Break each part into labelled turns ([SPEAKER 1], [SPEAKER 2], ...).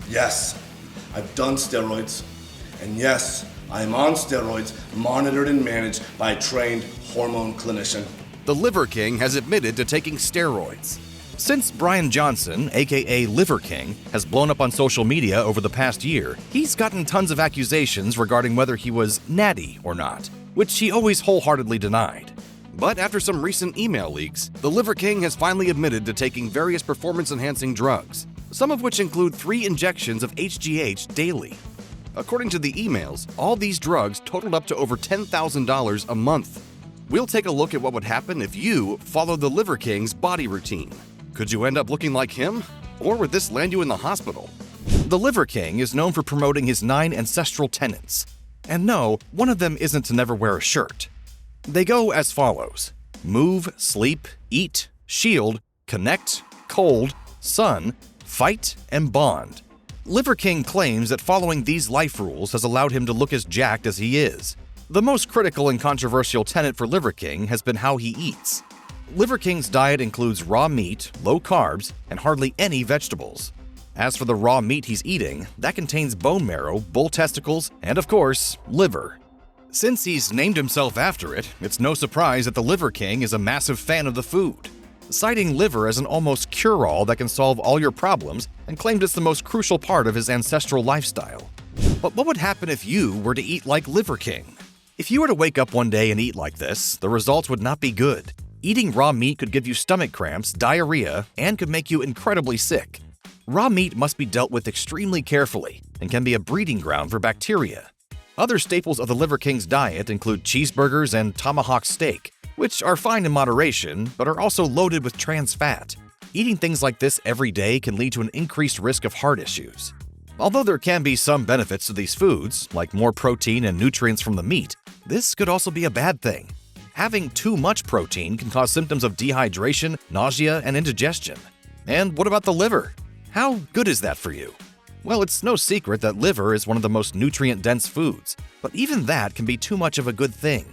[SPEAKER 1] Yes, I've done steroids. And yes, I am on steroids, monitored and managed by a trained hormone clinician.
[SPEAKER 2] The Liver King has admitted to taking steroids. Since Brian Johnson, aka Liver King, has blown up on social media over the past year, he's gotten tons of accusations regarding whether he was natty or not, which he always wholeheartedly denied. But after some recent email leaks, the Liver King has finally admitted to taking various performance-enhancing drugs, some of which include 3 injections of HGH daily. According to the emails, all these drugs totaled up to over $10,000 a month. We'll take a look at what would happen if you followed the Liver King's body routine. Could you end up looking like him? Or would this land you in the hospital? The Liver King is known for promoting his 9 ancestral tenets. And no, one of them isn't to never wear a shirt. They go as follows: move, sleep, eat, shield, connect, cold, sun, fight, and bond. Liver King claims that following these life rules has allowed him to look as jacked as he is. The most critical and controversial tenet for Liver King has been how he eats. Liver King's diet includes raw meat, low carbs, and hardly any vegetables. As for the raw meat he's eating, that contains bone marrow, bull testicles, and of course, liver. Since he's named himself after it, it's no surprise that the Liver King is a massive fan of the food, citing liver as an almost cure-all that can solve all your problems and claimed it's the most crucial part of his ancestral lifestyle. But what would happen if you were to eat like Liver King? If you were to wake up one day and eat like this, the results would not be good. Eating raw meat could give you stomach cramps, diarrhea, and could make you incredibly sick. Raw meat must be dealt with extremely carefully and can be a breeding ground for bacteria. Other staples of the Liver King's diet include cheeseburgers and tomahawk steak, which are fine in moderation, but are also loaded with trans fat. Eating things like this every day can lead to an increased risk of heart issues. Although there can be some benefits to these foods, like more protein and nutrients from the meat, this could also be a bad thing. Having too much protein can cause symptoms of dehydration, nausea, and indigestion. And what about the liver? How good is that for you? Well, it's no secret that liver is one of the most nutrient-dense foods, but even that can be too much of a good thing.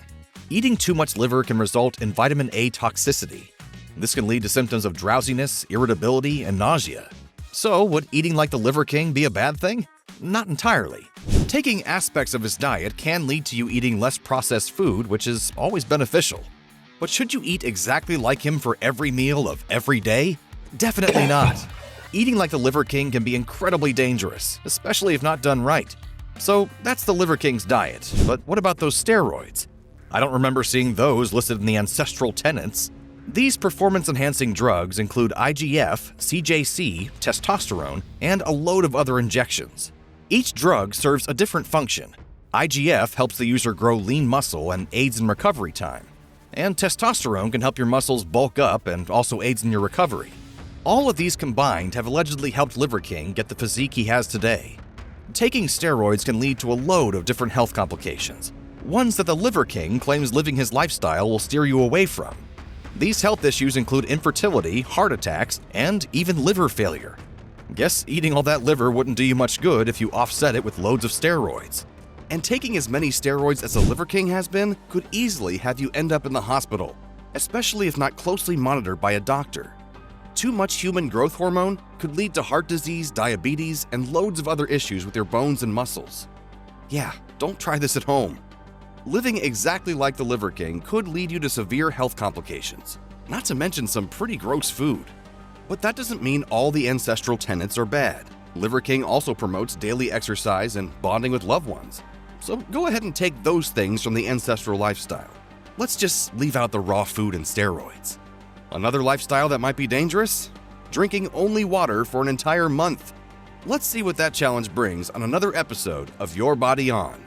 [SPEAKER 2] Eating too much liver can result in vitamin A toxicity. This can lead to symptoms of drowsiness, irritability, and nausea. So, would eating like the Liver King be a bad thing? Not entirely. Taking aspects of his diet can lead to you eating less processed food, which is always beneficial. But should you eat exactly like him for every meal of every day? Definitely not. Eating like the Liver King can be incredibly dangerous, especially if not done right. So that's the Liver King's diet. But what about those steroids? I don't remember seeing those listed in the ancestral tenets. These performance-enhancing drugs include IGF, CJC, testosterone, and a load of other injections. Each drug serves a different function. IGF helps the user grow lean muscle and aids in recovery time. And testosterone can help your muscles bulk up and also aids in your recovery. All of these combined have allegedly helped Liver King get the physique he has today. Taking steroids can lead to a load of different health complications, ones that the Liver King claims living his lifestyle will steer you away from. These health issues include infertility, heart attacks, and even liver failure. Guess eating all that liver wouldn't do you much good if you offset it with loads of steroids. And taking as many steroids as the Liver King has been could easily have you end up in the hospital, especially if not closely monitored by a doctor. Too much human growth hormone could lead to heart disease, diabetes, and loads of other issues with your bones and muscles. Yeah, don't try this at home. Living exactly like the Liver King could lead you to severe health complications, not to mention some pretty gross food. But that doesn't mean all the ancestral tenets are bad. Liver King also promotes daily exercise and bonding with loved ones. So go ahead and take those things from the ancestral lifestyle. Let's just leave out the raw food and steroids. Another lifestyle that might be dangerous? Drinking only water for an entire month. Let's see what that challenge brings on another episode of Your Body On.